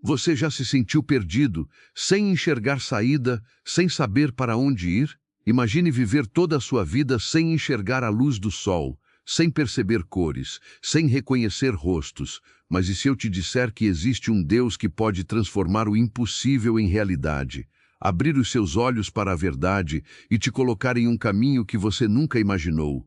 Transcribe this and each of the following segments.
Você já se sentiu perdido, sem enxergar saída, sem saber para onde ir? Imagine viver toda a sua vida sem enxergar a luz do sol, sem perceber cores, sem reconhecer rostos. Mas e se eu te disser que existe um Deus que pode transformar o impossível em realidade, abrir os seus olhos para a verdade e te colocar em um caminho que você nunca imaginou?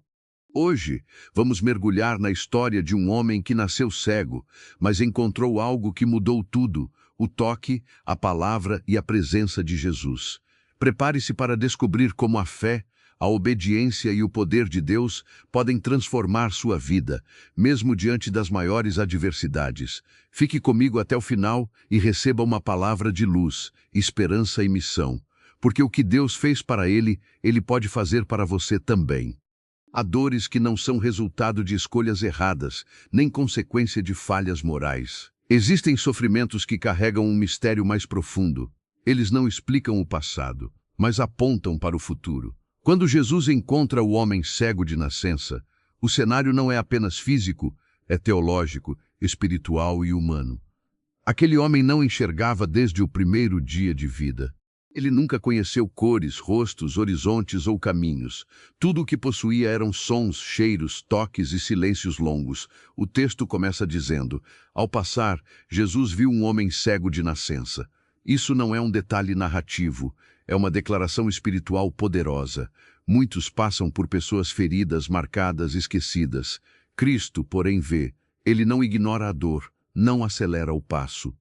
Hoje, vamos mergulhar na história de um homem que nasceu cego, mas encontrou algo que mudou tudo: o toque, a palavra e a presença de Jesus. Prepare-se para descobrir como a fé, a obediência e o poder de Deus podem transformar sua vida, mesmo diante das maiores adversidades. Fique comigo até o final e receba uma palavra de luz, esperança e missão, porque o que Deus fez para ele, Ele pode fazer para você também. Há dores que não são resultado de escolhas erradas, nem consequência de falhas morais. Existem sofrimentos que carregam um mistério mais profundo. Eles não explicam o passado, mas apontam para o futuro. Quando Jesus encontra o homem cego de nascença, o cenário não é apenas físico, é teológico, espiritual e humano. Aquele homem não enxergava desde o primeiro dia de vida. Ele nunca conheceu cores, rostos, horizontes ou caminhos. Tudo o que possuía eram sons, cheiros, toques e silêncios longos. O texto começa dizendo: ao passar, Jesus viu um homem cego de nascença. Isso não é um detalhe narrativo, é uma declaração espiritual poderosa. Muitos passam por pessoas feridas, marcadas, esquecidas. Cristo, porém, vê. Ele não ignora a dor, não acelera o passo.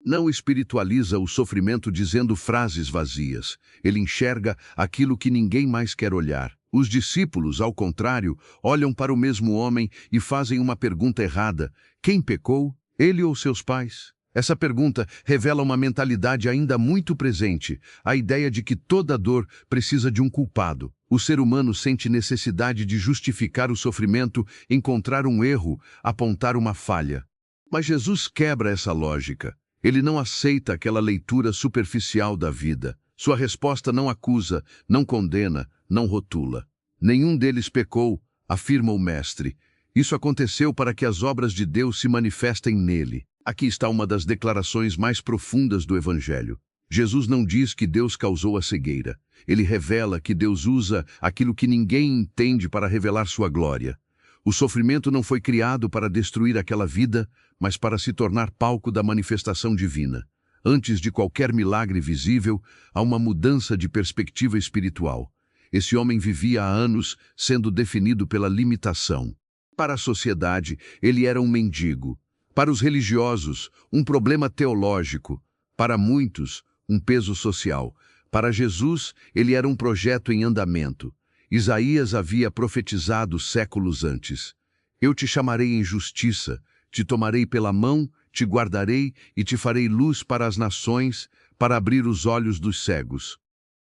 Não espiritualiza o sofrimento dizendo frases vazias. Ele enxerga aquilo que ninguém mais quer olhar. Os discípulos, ao contrário, olham para o mesmo homem e fazem uma pergunta errada: quem pecou, ele ou seus pais? Essa pergunta revela uma mentalidade ainda muito presente, a ideia de que toda dor precisa de um culpado. O ser humano sente necessidade de justificar o sofrimento, encontrar um erro, apontar uma falha. Mas Jesus quebra essa lógica. Ele não aceita aquela leitura superficial da vida. Sua resposta não acusa, não condena, não rotula. Nenhum deles pecou, afirma o Mestre. Isso aconteceu para que as obras de Deus se manifestem nele. Aqui está uma das declarações mais profundas do Evangelho. Jesus não diz que Deus causou a cegueira. Ele revela que Deus usa aquilo que ninguém entende para revelar sua glória. O sofrimento não foi criado para destruir aquela vida, mas para se tornar palco da manifestação divina. Antes de qualquer milagre visível, há uma mudança de perspectiva espiritual. Esse homem vivia há anos sendo definido pela limitação. Para a sociedade, ele era um mendigo. Para os religiosos, um problema teológico. Para muitos, um peso social. Para Jesus, ele era um projeto em andamento. Isaías havia profetizado séculos antes: eu te chamarei em justiça, te tomarei pela mão, te guardarei e te farei luz para as nações, para abrir os olhos dos cegos.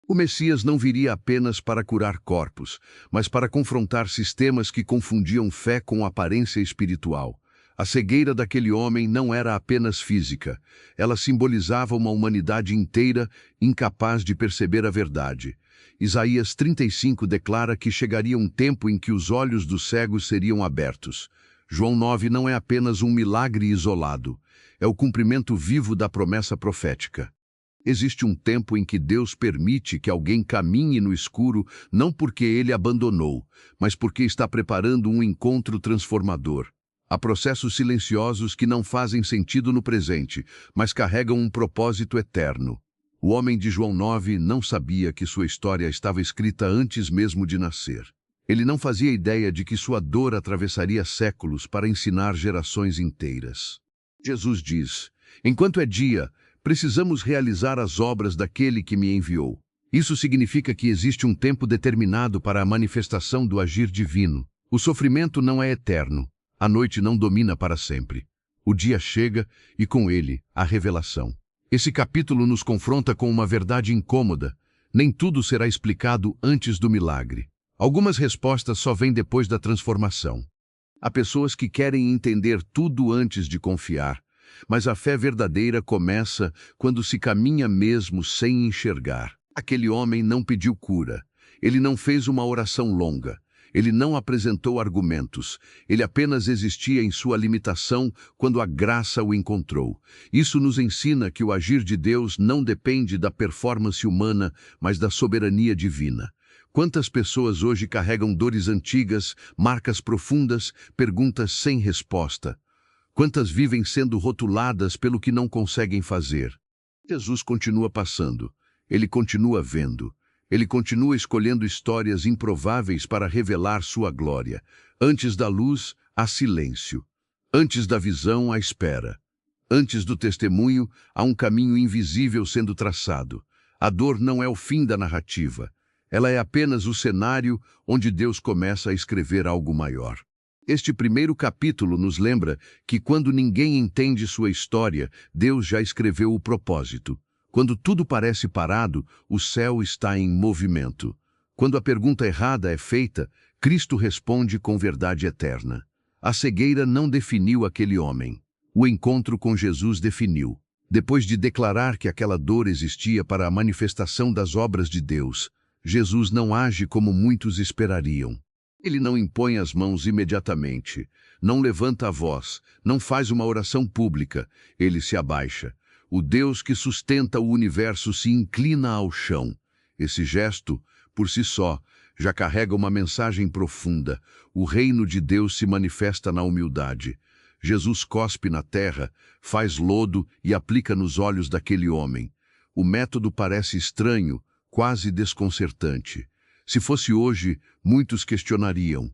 O Messias não viria apenas para curar corpos, mas para confrontar sistemas que confundiam fé com aparência espiritual. A cegueira daquele homem não era apenas física, ela simbolizava uma humanidade inteira incapaz de perceber a verdade. Isaías 35 declara que chegaria um tempo em que os olhos dos cegos seriam abertos. João 9 não é apenas um milagre isolado, é o cumprimento vivo da promessa profética. Existe um tempo em que Deus permite que alguém caminhe no escuro, não porque ele abandonou, mas porque está preparando um encontro transformador. Há processos silenciosos que não fazem sentido no presente, mas carregam um propósito eterno. O homem de João 9 não sabia que sua história estava escrita antes mesmo de nascer. Ele não fazia ideia de que sua dor atravessaria séculos para ensinar gerações inteiras. Jesus diz: enquanto é dia, precisamos realizar as obras daquele que me enviou. Isso significa que existe um tempo determinado para a manifestação do agir divino. O sofrimento não é eterno. A noite não domina para sempre. O dia chega e, com ele, a revelação. Esse capítulo nos confronta com uma verdade incômoda. Nem tudo será explicado antes do milagre. Algumas respostas só vêm depois da transformação. Há pessoas que querem entender tudo antes de confiar, mas a fé verdadeira começa quando se caminha mesmo sem enxergar. Aquele homem não pediu cura. Ele não fez uma oração longa. Ele não apresentou argumentos. Ele apenas existia em sua limitação quando a graça o encontrou. Isso nos ensina que o agir de Deus não depende da performance humana, mas da soberania divina. Quantas pessoas hoje carregam dores antigas, marcas profundas, perguntas sem resposta? Quantas vivem sendo rotuladas pelo que não conseguem fazer? Jesus continua passando. Ele continua vendo. Ele continua escolhendo histórias improváveis para revelar sua glória. Antes da luz, há silêncio. Antes da visão, há espera. Antes do testemunho, há um caminho invisível sendo traçado. A dor não é o fim da narrativa. Ela é apenas o cenário onde Deus começa a escrever algo maior. Este primeiro capítulo nos lembra que quando ninguém entende sua história, Deus já escreveu o propósito. Quando tudo parece parado, o céu está em movimento. Quando a pergunta errada é feita, Cristo responde com verdade eterna. A cegueira não definiu aquele homem. O encontro com Jesus definiu. Depois de declarar que aquela dor existia para a manifestação das obras de Deus, Jesus não age como muitos esperariam. Ele não impõe as mãos imediatamente, não levanta a voz, não faz uma oração pública, ele se abaixa. O Deus que sustenta o universo se inclina ao chão. Esse gesto, por si só, já carrega uma mensagem profunda. O reino de Deus se manifesta na humildade. Jesus cospe na terra, faz lodo e aplica nos olhos daquele homem. O método parece estranho, quase desconcertante. Se fosse hoje, muitos questionariam.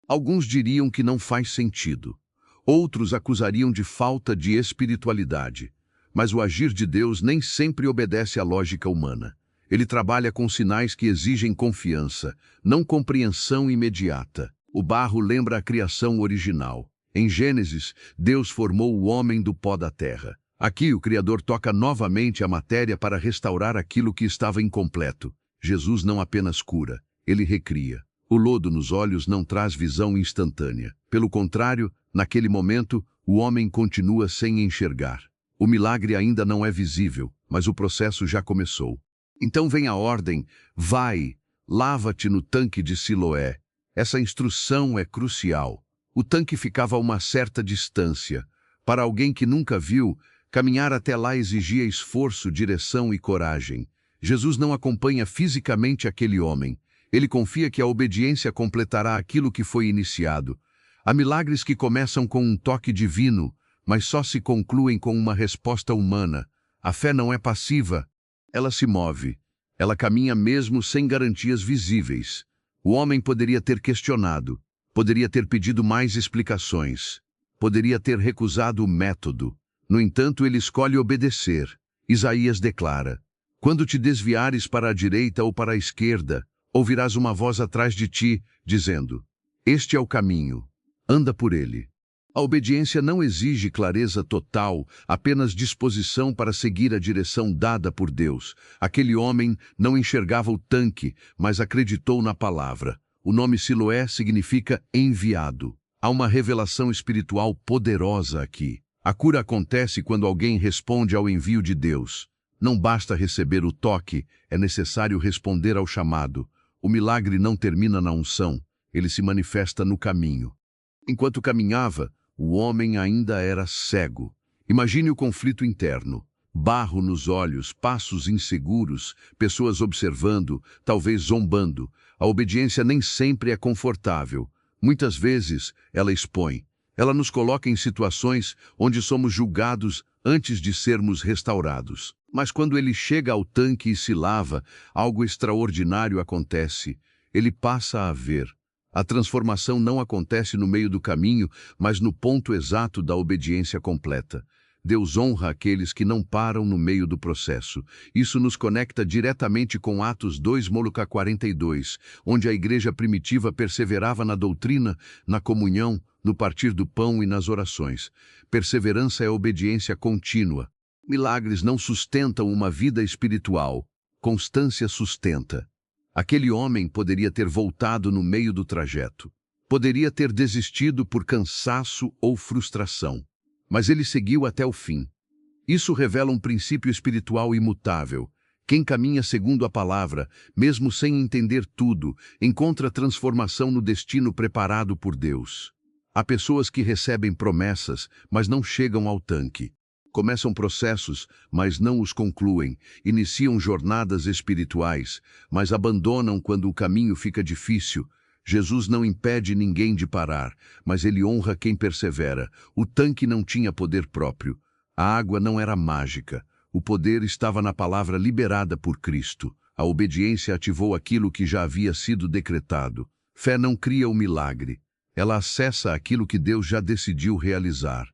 Alguns diriam que não faz sentido. Outros acusariam de falta de espiritualidade. Mas o agir de Deus nem sempre obedece à lógica humana. Ele trabalha com sinais que exigem confiança, não compreensão imediata. O barro lembra a criação original. Em Gênesis, Deus formou o homem do pó da terra. Aqui o Criador toca novamente a matéria para restaurar aquilo que estava incompleto. Jesus não apenas cura, ele recria. O lodo nos olhos não traz visão instantânea. Pelo contrário, naquele momento, o homem continua sem enxergar. O milagre ainda não é visível, mas o processo já começou. Então vem a ordem: vai, lava-te no tanque de Siloé. Essa instrução é crucial. O tanque ficava a uma certa distância. Para alguém que nunca viu, caminhar até lá exigia esforço, direção e coragem. Jesus não acompanha fisicamente aquele homem. Ele confia que a obediência completará aquilo que foi iniciado. Há milagres que começam com um toque divino, mas só se concluem com uma resposta humana. A fé não é passiva. Ela se move. Ela caminha mesmo sem garantias visíveis. O homem poderia ter questionado, poderia ter pedido mais explicações, poderia ter recusado o método. No entanto, ele escolhe obedecer. Isaías declara: quando te desviares para a direita ou para a esquerda, ouvirás uma voz atrás de ti, dizendo: este é o caminho, anda por ele. A obediência não exige clareza total, apenas disposição para seguir a direção dada por Deus. Aquele homem não enxergava o tanque, mas acreditou na palavra. O nome Siloé significa enviado. Há uma revelação espiritual poderosa aqui. A cura acontece quando alguém responde ao envio de Deus. Não basta receber o toque, é necessário responder ao chamado. O milagre não termina na unção, ele se manifesta no caminho. Enquanto caminhava, o homem ainda era cego. Imagine o conflito interno. Barro nos olhos, passos inseguros, pessoas observando, talvez zombando. A obediência nem sempre é confortável. Muitas vezes, ela expõe. Ela nos coloca em situações onde somos julgados antes de sermos restaurados. Mas quando ele chega ao tanque e se lava, algo extraordinário acontece. Ele passa a ver. A transformação não acontece no meio do caminho, mas no ponto exato da obediência completa. Deus honra aqueles que não param no meio do processo. Isso nos conecta diretamente com Atos 2:42, onde a igreja primitiva perseverava na doutrina, na comunhão, no partir do pão e nas orações. Perseverança é obediência contínua. Milagres não sustentam uma vida espiritual. Constância sustenta. Aquele homem poderia ter voltado no meio do trajeto. Poderia ter desistido por cansaço ou frustração. Mas ele seguiu até o fim. Isso revela um princípio espiritual imutável. Quem caminha segundo a palavra, mesmo sem entender tudo, encontra transformação no destino preparado por Deus. Há pessoas que recebem promessas, mas não chegam ao tanque. Começam processos, mas não os concluem. Iniciam jornadas espirituais, mas abandonam quando o caminho fica difícil. Jesus não impede ninguém de parar, mas ele honra quem persevera. O tanque não tinha poder próprio. A água não era mágica. O poder estava na palavra liberada por Cristo. A obediência ativou aquilo que já havia sido decretado. Fé não cria o milagre. Ela acessa aquilo que Deus já decidiu realizar.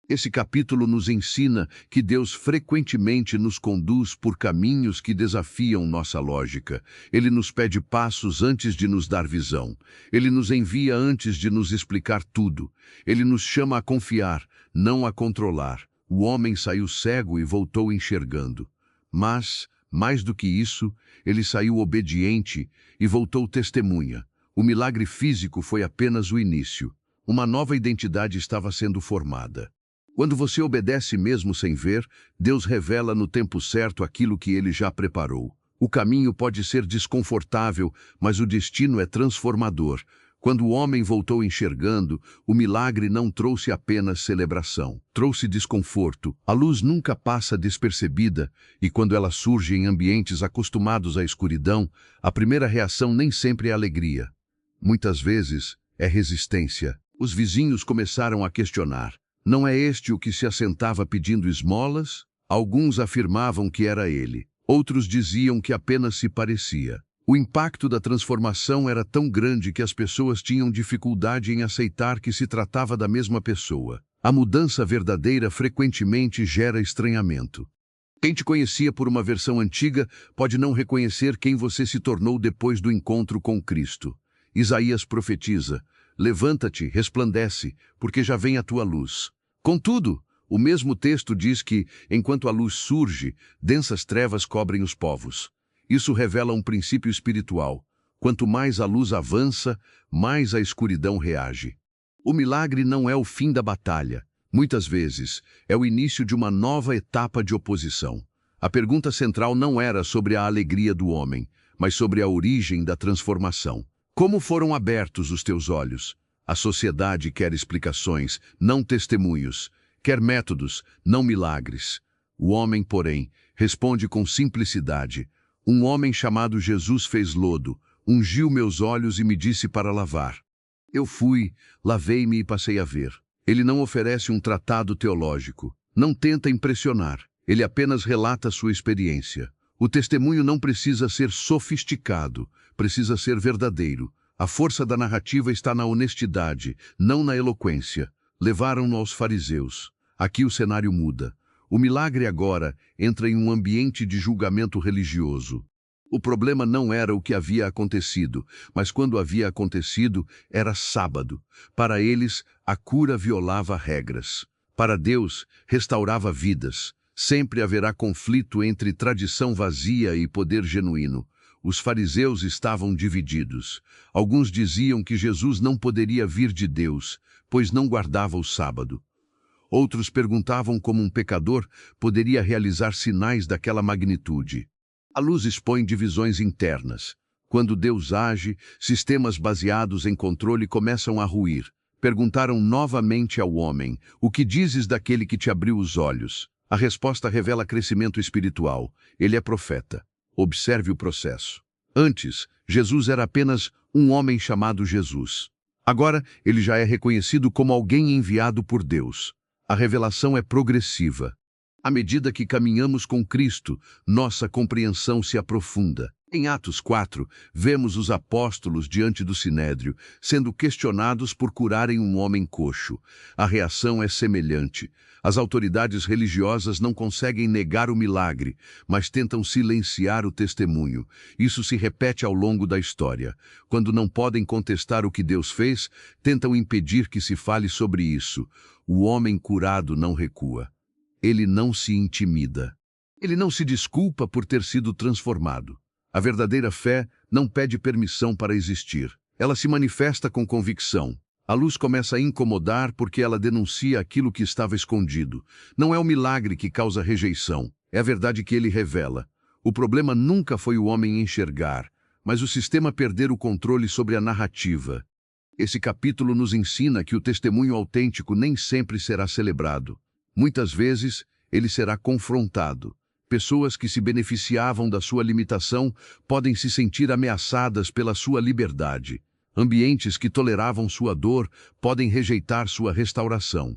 Esse capítulo nos ensina que Deus frequentemente nos conduz por caminhos que desafiam nossa lógica. Ele nos pede passos antes de nos dar visão. Ele nos envia antes de nos explicar tudo. Ele nos chama a confiar, não a controlar. O homem saiu cego e voltou enxergando. Mas, mais do que isso, ele saiu obediente e voltou testemunha. O milagre físico foi apenas o início. Uma nova identidade estava sendo formada. Quando você obedece mesmo sem ver, Deus revela no tempo certo aquilo que ele já preparou. O caminho pode ser desconfortável, mas o destino é transformador. Quando o homem voltou enxergando, o milagre não trouxe apenas celebração, trouxe desconforto. A luz nunca passa despercebida, e quando ela surge em ambientes acostumados à escuridão, a primeira reação nem sempre é alegria. Muitas vezes é resistência. Os vizinhos começaram a questionar. Não é este o que se assentava pedindo esmolas? Alguns afirmavam que era ele. Outros diziam que apenas se parecia. O impacto da transformação era tão grande que as pessoas tinham dificuldade em aceitar que se tratava da mesma pessoa. A mudança verdadeira frequentemente gera estranhamento. Quem te conhecia por uma versão antiga pode não reconhecer quem você se tornou depois do encontro com Cristo. Isaías profetiza: levanta-te, resplandece, porque já vem a tua luz. Contudo, o mesmo texto diz que, enquanto a luz surge, densas trevas cobrem os povos. Isso revela um princípio espiritual. Quanto mais a luz avança, mais a escuridão reage. O milagre não é o fim da batalha. Muitas vezes, é o início de uma nova etapa de oposição. A pergunta central não era sobre a alegria do homem, mas sobre a origem da transformação. Como foram abertos os teus olhos? A sociedade quer explicações, não testemunhos. Quer métodos, não milagres. O homem, porém, responde com simplicidade. Um homem chamado Jesus fez lodo, ungiu meus olhos e me disse para lavar. Eu fui, lavei-me e passei a ver. Ele não oferece um tratado teológico, não tenta impressionar, ele apenas relata sua experiência. O testemunho não precisa ser sofisticado, precisa ser verdadeiro. A força da narrativa está na honestidade, não na eloquência. Levaram-no aos fariseus. Aqui o cenário muda. O milagre agora entra em um ambiente de julgamento religioso. O problema não era o que havia acontecido, mas quando havia acontecido, era sábado. Para eles, a cura violava regras. Para Deus, restaurava vidas. Sempre haverá conflito entre tradição vazia e poder genuíno. Os fariseus estavam divididos. Alguns diziam que Jesus não poderia vir de Deus, pois não guardava o sábado. Outros perguntavam como um pecador poderia realizar sinais daquela magnitude. A luz expõe divisões internas. Quando Deus age, sistemas baseados em controle começam a ruir. Perguntaram novamente ao homem: o que dizes daquele que te abriu os olhos? A resposta revela crescimento espiritual. Ele é profeta. Observe o processo. Antes, Jesus era apenas um homem chamado Jesus. Agora, ele já é reconhecido como alguém enviado por Deus. A revelação é progressiva. À medida que caminhamos com Cristo, nossa compreensão se aprofunda. Em Atos 4, vemos os apóstolos diante do Sinédrio, sendo questionados por curarem um homem coxo. A reação é semelhante. As autoridades religiosas não conseguem negar o milagre, mas tentam silenciar o testemunho. Isso se repete ao longo da história. Quando não podem contestar o que Deus fez, tentam impedir que se fale sobre isso. O homem curado não recua. Ele não se intimida. Ele não se desculpa por ter sido transformado. A verdadeira fé não pede permissão para existir. Ela se manifesta com convicção. A luz começa a incomodar porque ela denuncia aquilo que estava escondido. Não é o milagre que causa rejeição, é a verdade que ele revela. O problema nunca foi o homem enxergar, mas o sistema perder o controle sobre a narrativa. Esse capítulo nos ensina que o testemunho autêntico nem sempre será celebrado. Muitas vezes, ele será confrontado. Pessoas que se beneficiavam da sua limitação podem se sentir ameaçadas pela sua liberdade. Ambientes que toleravam sua dor podem rejeitar sua restauração.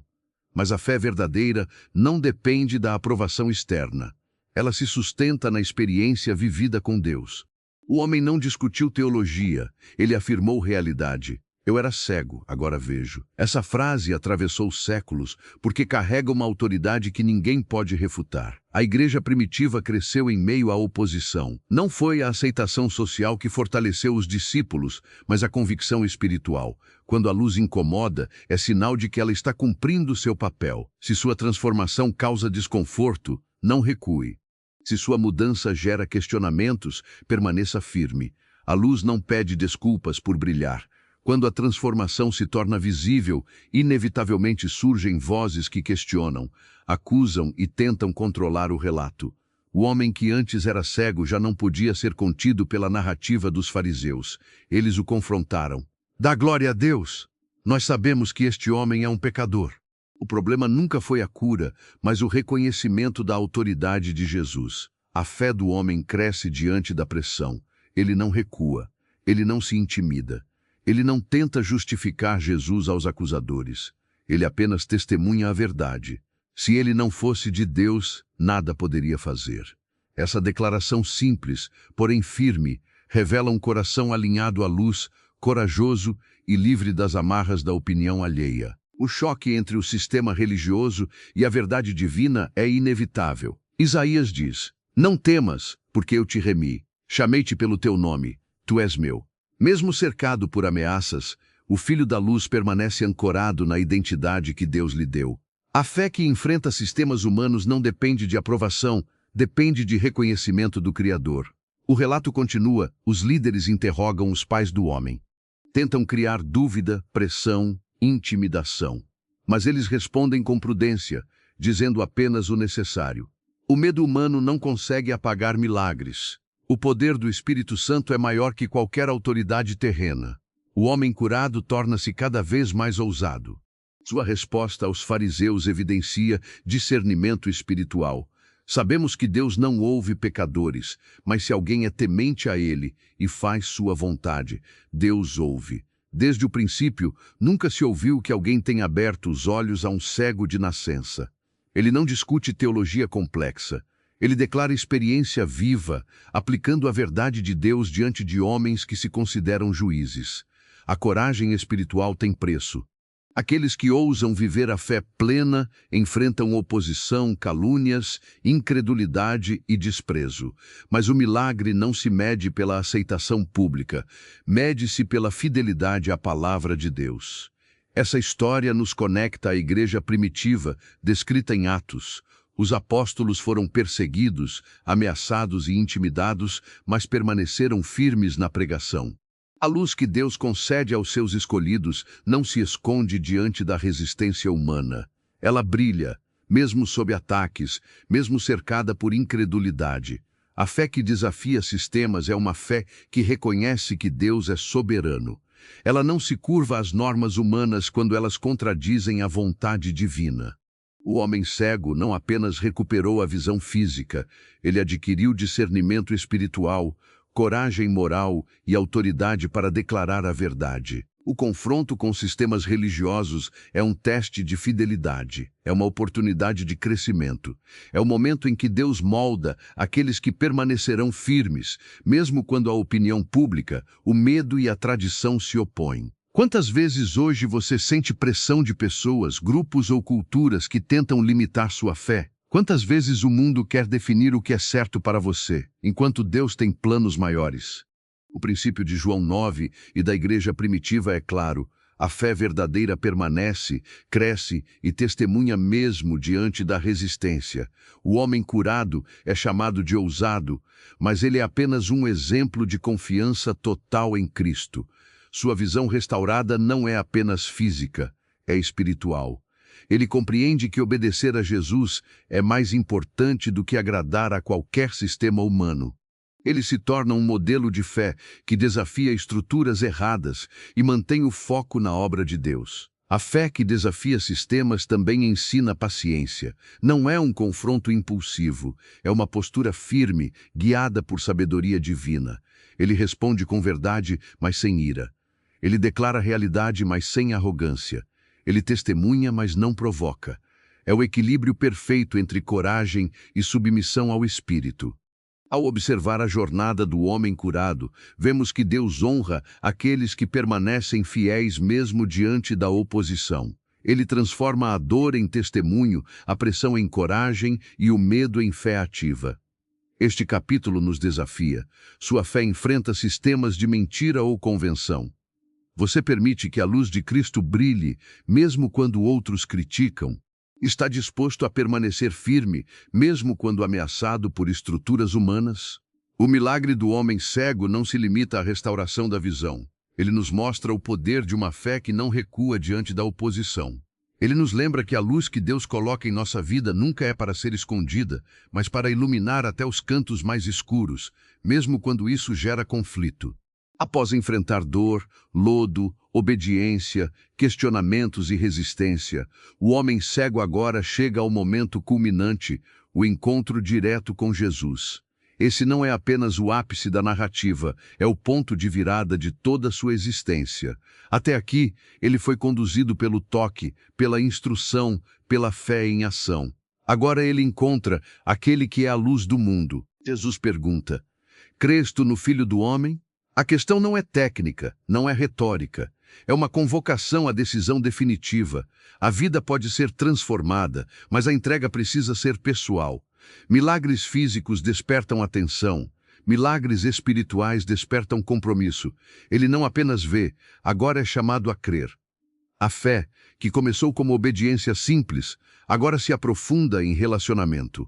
Mas a fé verdadeira não depende da aprovação externa. Ela se sustenta na experiência vivida com Deus. O homem não discutiu teologia, ele afirmou realidade. Eu era cego, agora vejo. Essa frase atravessou séculos porque carrega uma autoridade que ninguém pode refutar. A igreja primitiva cresceu em meio à oposição. Não foi a aceitação social que fortaleceu os discípulos, mas a convicção espiritual. Quando a luz incomoda, é sinal de que ela está cumprindo seu papel. Se sua transformação causa desconforto, não recue. Se sua mudança gera questionamentos, permaneça firme. A luz não pede desculpas por brilhar. Quando a transformação se torna visível, inevitavelmente surgem vozes que questionam, acusam e tentam controlar o relato. O homem que antes era cego já não podia ser contido pela narrativa dos fariseus. Eles o confrontaram. Dá glória a Deus! Nós sabemos que este homem é um pecador. O problema nunca foi a cura, mas o reconhecimento da autoridade de Jesus. A fé do homem cresce diante da pressão. Ele não recua. Ele não se intimida. Ele não tenta justificar Jesus aos acusadores. Ele apenas testemunha a verdade. Se ele não fosse de Deus, nada poderia fazer. Essa declaração simples, porém firme, revela um coração alinhado à luz, corajoso e livre das amarras da opinião alheia. O choque entre o sistema religioso e a verdade divina é inevitável. Isaías diz: Não temas, porque eu te remi. Chamei-te pelo teu nome. Tu és meu. Mesmo cercado por ameaças, o Filho da Luz permanece ancorado na identidade que Deus lhe deu. A fé que enfrenta sistemas humanos não depende de aprovação, depende de reconhecimento do Criador. O relato continua, os líderes interrogam os pais do homem. Tentam criar dúvida, pressão, intimidação. Mas eles respondem com prudência, dizendo apenas o necessário. O medo humano não consegue apagar milagres. O poder do Espírito Santo é maior que qualquer autoridade terrena. O homem curado torna-se cada vez mais ousado. Sua resposta aos fariseus evidencia discernimento espiritual. Sabemos que Deus não ouve pecadores, mas se alguém é temente a Ele e faz sua vontade, Deus ouve. Desde o princípio, nunca se ouviu que alguém tenha aberto os olhos a um cego de nascença. Ele não discute teologia complexa. Ele declara experiência viva, aplicando a verdade de Deus diante de homens que se consideram juízes. A coragem espiritual tem preço. Aqueles que ousam viver a fé plena enfrentam oposição, calúnias, incredulidade e desprezo. Mas o milagre não se mede pela aceitação pública, mede-se pela fidelidade à palavra de Deus. Essa história nos conecta à igreja primitiva, descrita em Atos. Os apóstolos foram perseguidos, ameaçados e intimidados, mas permaneceram firmes na pregação. A luz que Deus concede aos seus escolhidos não se esconde diante da resistência humana. Ela brilha, mesmo sob ataques, mesmo cercada por incredulidade. A fé que desafia sistemas é uma fé que reconhece que Deus é soberano. Ela não se curva às normas humanas quando elas contradizem a vontade divina. O homem cego não apenas recuperou a visão física, ele adquiriu discernimento espiritual, coragem moral e autoridade para declarar a verdade. O confronto com sistemas religiosos é um teste de fidelidade, é uma oportunidade de crescimento. É o momento em que Deus molda aqueles que permanecerão firmes, mesmo quando a opinião pública, o medo e a tradição se opõem. Quantas vezes hoje você sente pressão de pessoas, grupos ou culturas que tentam limitar sua fé? Quantas vezes o mundo quer definir o que é certo para você, enquanto Deus tem planos maiores? O princípio de João 9 e da igreja primitiva é claro. A fé verdadeira permanece, cresce e testemunha mesmo diante da resistência. O homem curado é chamado de ousado, mas ele é apenas um exemplo de confiança total em Cristo. Sua visão restaurada não é apenas física, é espiritual. Ele compreende que obedecer a Jesus é mais importante do que agradar a qualquer sistema humano. Ele se torna um modelo de fé que desafia estruturas erradas e mantém o foco na obra de Deus. A fé que desafia sistemas também ensina paciência. Não é um confronto impulsivo, é uma postura firme, guiada por sabedoria divina. Ele responde com verdade, mas sem ira. Ele declara a realidade, mas sem arrogância. Ele testemunha, mas não provoca. É o equilíbrio perfeito entre coragem e submissão ao Espírito. Ao observar a jornada do homem curado, vemos que Deus honra aqueles que permanecem fiéis mesmo diante da oposição. Ele transforma a dor em testemunho, a pressão em coragem e o medo em fé ativa. Este capítulo nos desafia. Sua fé enfrenta sistemas de mentira ou convenção. Você permite que a luz de Cristo brilhe, mesmo quando outros criticam. Está disposto a permanecer firme, mesmo quando ameaçado por estruturas humanas? O milagre do homem cego não se limita à restauração da visão. Ele nos mostra o poder de uma fé que não recua diante da oposição. Ele nos lembra que a luz que Deus coloca em nossa vida nunca é para ser escondida, mas para iluminar até os cantos mais escuros, mesmo quando isso gera conflito. Após enfrentar dor, lodo, obediência, questionamentos e resistência, o homem cego agora chega ao momento culminante, o encontro direto com Jesus. Esse não é apenas o ápice da narrativa, é o ponto de virada de toda a sua existência. Até aqui, ele foi conduzido pelo toque, pela instrução, pela fé em ação. Agora ele encontra aquele que é a luz do mundo. Jesus pergunta: "Crês tu no Filho do Homem?" A questão não é técnica, não é retórica. É uma convocação à decisão definitiva. A vida pode ser transformada, mas a entrega precisa ser pessoal. Milagres físicos despertam atenção. Milagres espirituais despertam compromisso. Ele não apenas vê, agora é chamado a crer. A fé, que começou como obediência simples, agora se aprofunda em relacionamento.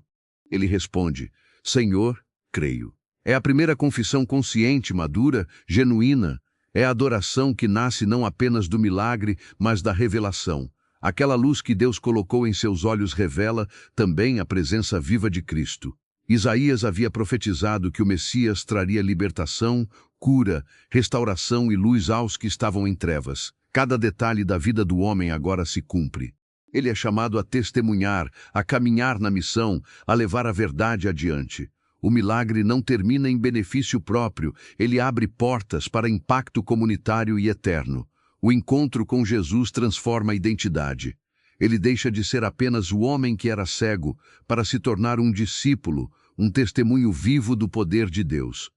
Ele responde: "Senhor, creio." É a primeira confissão consciente, madura, genuína. É a adoração que nasce não apenas do milagre, mas da revelação. Aquela luz que Deus colocou em seus olhos revela também a presença viva de Cristo. Isaías havia profetizado que o Messias traria libertação, cura, restauração e luz aos que estavam em trevas. Cada detalhe da vida do homem agora se cumpre. Ele é chamado a testemunhar, a caminhar na missão, a levar a verdade adiante. O milagre não termina em benefício próprio, ele abre portas para impacto comunitário e eterno. O encontro com Jesus transforma a identidade. Ele deixa de ser apenas o homem que era cego para se tornar um discípulo, um testemunho vivo do poder de Deus.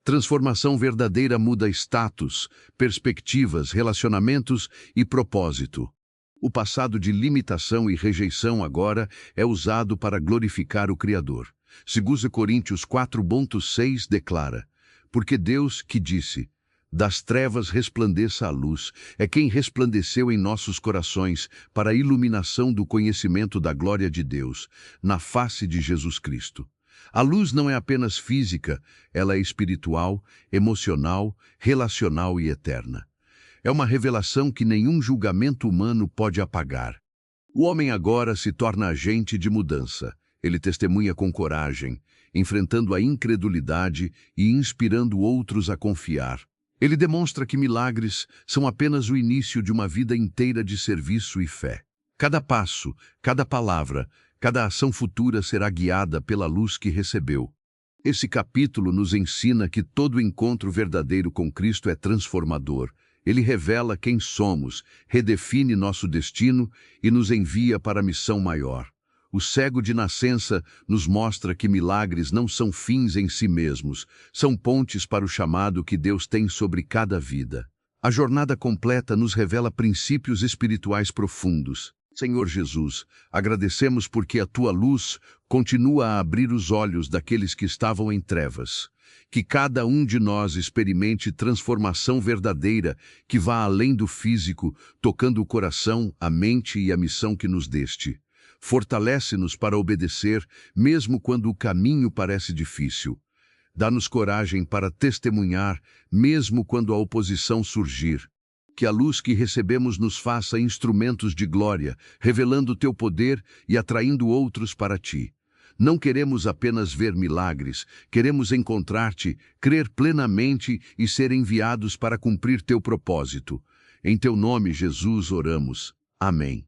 Transformação verdadeira muda status, perspectivas, relacionamentos e propósito. O passado de limitação e rejeição agora é usado para glorificar o Criador. 2 Coríntios 4:6 declara: "Porque Deus que disse, das trevas resplandeça a luz, é quem resplandeceu em nossos corações para a iluminação do conhecimento da glória de Deus, na face de Jesus Cristo." A luz não é apenas física, ela é espiritual, emocional, relacional e eterna. É uma revelação que nenhum julgamento humano pode apagar. O homem agora se torna agente de mudança. Ele testemunha com coragem, enfrentando a incredulidade e inspirando outros a confiar. Ele demonstra que milagres são apenas o início de uma vida inteira de serviço e fé. Cada passo, cada palavra, cada ação futura será guiada pela luz que recebeu. Esse capítulo nos ensina que todo encontro verdadeiro com Cristo é transformador. Ele revela quem somos, redefine nosso destino e nos envia para a missão maior. O cego de nascença nos mostra que milagres não são fins em si mesmos, são pontes para o chamado que Deus tem sobre cada vida. A jornada completa nos revela princípios espirituais profundos. Senhor Jesus, agradecemos porque a Tua luz continua a abrir os olhos daqueles que estavam em trevas. Que cada um de nós experimente transformação verdadeira que vá além do físico, tocando o coração, a mente e a missão que nos deste. Fortalece-nos para obedecer, mesmo quando o caminho parece difícil. Dá-nos coragem para testemunhar, mesmo quando a oposição surgir. Que a luz que recebemos nos faça instrumentos de glória, revelando teu poder e atraindo outros para ti. Não queremos apenas ver milagres, queremos encontrar-te, crer plenamente e ser enviados para cumprir teu propósito. Em teu nome, Jesus, oramos. Amém.